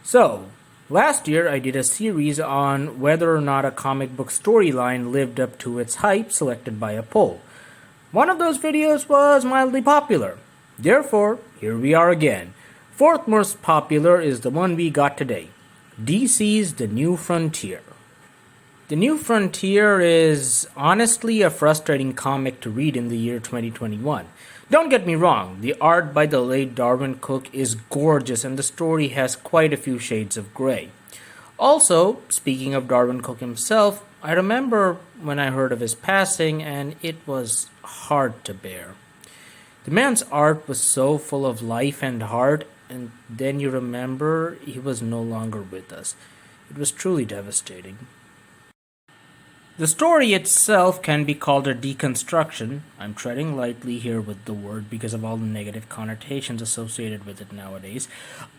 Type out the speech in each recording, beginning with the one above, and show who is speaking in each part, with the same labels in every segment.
Speaker 1: So, last year I did a series on whether or not a comic book storyline lived up to its hype selected by a poll. One of those videos was mildly popular. Therefore, here we are again. Fourth most popular is the one we got today. DC's The New Frontier. The New Frontier is honestly a frustrating comic to read in the year 2021. Don't get me wrong, the art by the late Darwyn Cookie is gorgeous and the story has quite a few shades of grey. Also, speaking of Darwyn Cookie himself, I remember when I heard of his passing and it was hard to bear. The man's art was so full of life and heart, and then you remember he was no longer with us. It was truly devastating. The story itself can be called a deconstruction. I'm treading lightly here with the word because of all the negative connotations associated with it nowadays,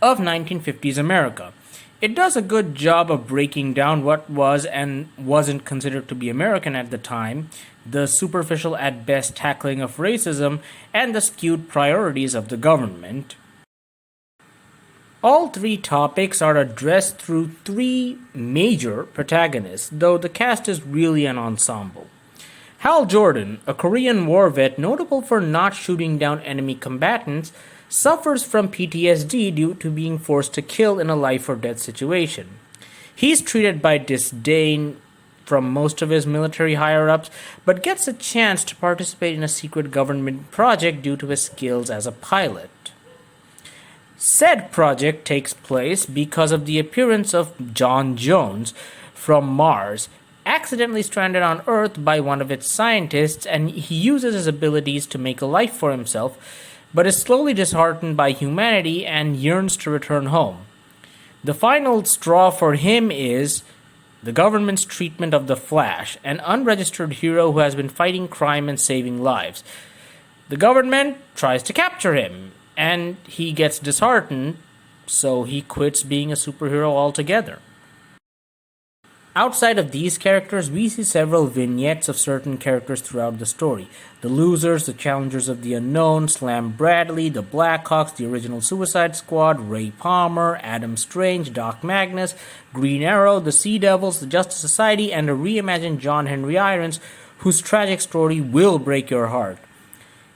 Speaker 1: of 1950s America. It does a good job of breaking down what was and wasn't considered to be American at the time, the superficial at best tackling of racism, and the skewed priorities of the government. All three topics are addressed through three major protagonists, though the cast is really an ensemble. Hal Jordan, a Korean war vet notable for not shooting down enemy combatants, suffers from PTSD due to being forced to kill in a life or death situation. He's treated by disdain from most of his military higher-ups, but gets a chance to participate in a secret government project due to his skills as a pilot. Said project takes place because of the appearance of John Jones from Mars, accidentally stranded on Earth by one of its scientists, and he uses his abilities to make a life for himself, but is slowly disheartened by humanity and yearns to return home. The final straw for him is the government's treatment of the Flash, an unregistered hero who has been fighting crime and saving lives. The government tries to capture him, and he gets disheartened, so he quits being a superhero altogether. Outside of these characters, we see several vignettes of certain characters throughout the story. The Losers, the Challengers of the Unknown, Slam Bradley, the Blackhawks, the original Suicide Squad, Ray Palmer, Adam Strange, Doc Magnus, Green Arrow, the Sea Devils, the Justice Society, and a reimagined John Henry Irons, whose tragic story will break your heart.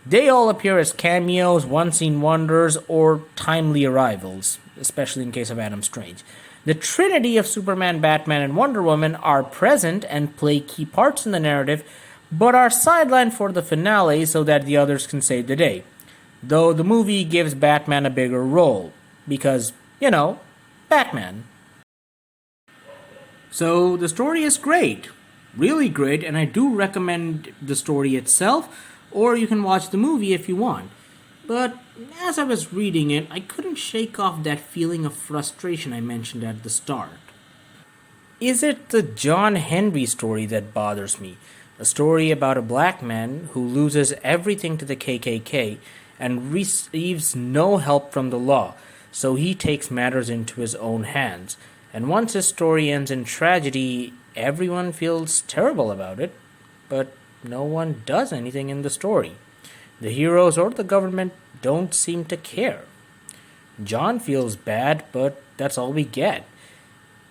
Speaker 1: They all appear as cameos, one-scene wonders, or timely arrivals, especially in case of Adam Strange. The trinity of Superman, Batman, and Wonder Woman are present and play key parts in the narrative, but are sidelined for the finale so that the others can save the day. Though the movie gives Batman a bigger role, because, Batman. So the story is great, really great, and I do recommend the story itself, or you can watch the movie if you want. But as I was reading it, I couldn't shake off that feeling of frustration I mentioned at the start. Is it the John Henry story that bothers me? A story about a black man who loses everything to the KKK and receives no help from the law, so he takes matters into his own hands. And once his story ends in tragedy, everyone feels terrible about it, but no one does anything in the story. The heroes or the government don't seem to care. John feels bad, but that's all we get.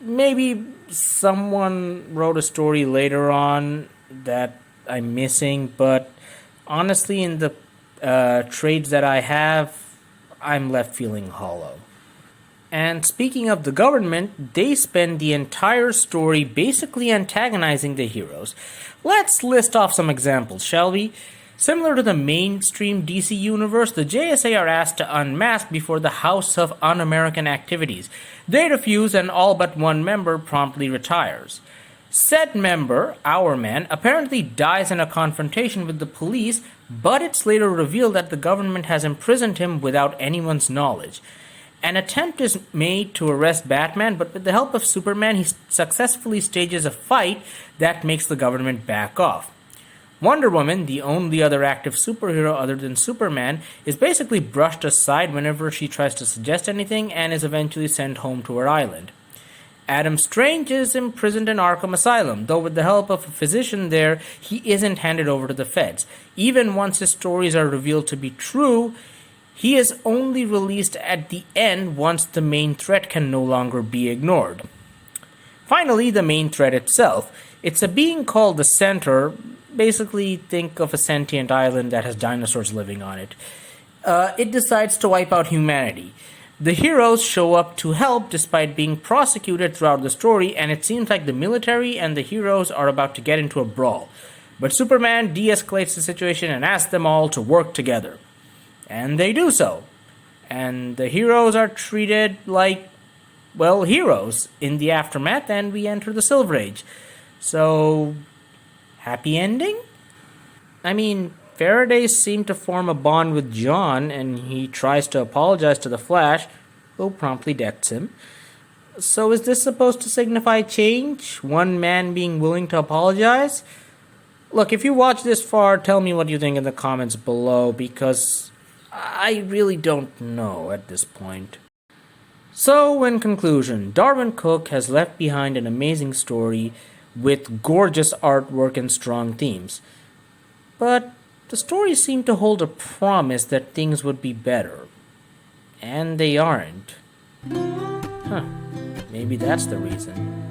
Speaker 1: Maybe someone wrote a story later on that I'm missing, but honestly, in the trades that I have, I'm left feeling hollow. And speaking of the government, they spend the entire story basically antagonizing the heroes. Let's list off some examples, shall we? Similar to the mainstream DC universe, the JSA are asked to unmask before the House of Un-American Activities. They refuse and all but one member promptly retires. Said member, Our Man, apparently dies in a confrontation with the police, but it's later revealed that the government has imprisoned him without anyone's knowledge. An attempt is made to arrest Batman, but with the help of Superman, he successfully stages a fight that makes the government back off. Wonder Woman, the only other active superhero other than Superman, is basically brushed aside whenever she tries to suggest anything and is eventually sent home to her island. Adam Strange is imprisoned in Arkham Asylum, though with the help of a physician there, he isn't handed over to the feds. Even once his stories are revealed to be true, He is only released at the end once the main threat can no longer be ignored. Finally, the main threat itself. It's a being called the Centaur. Basically, think of a sentient island that has dinosaurs living on it. It decides to wipe out humanity. The heroes show up to help despite being prosecuted throughout the story, and it seems like the military and the heroes are about to get into a brawl. But Superman de-escalates the situation and asks them all to work together. And they do so. And the heroes are treated like, well, heroes in the aftermath, and we enter the Silver Age. So, happy ending? I mean, Faraday seemed to form a bond with John, and he tries to apologize to the Flash, who promptly decks him. So is this supposed to signify change? One man being willing to apologize? Look, if you watch this far, tell me what you think in the comments below, because I really don't know at this point. So, in conclusion, Darwyn Cooke has left behind an amazing story with gorgeous artwork and strong themes. But the story seemed to hold a promise that things would be better. And they aren't. Maybe that's the reason.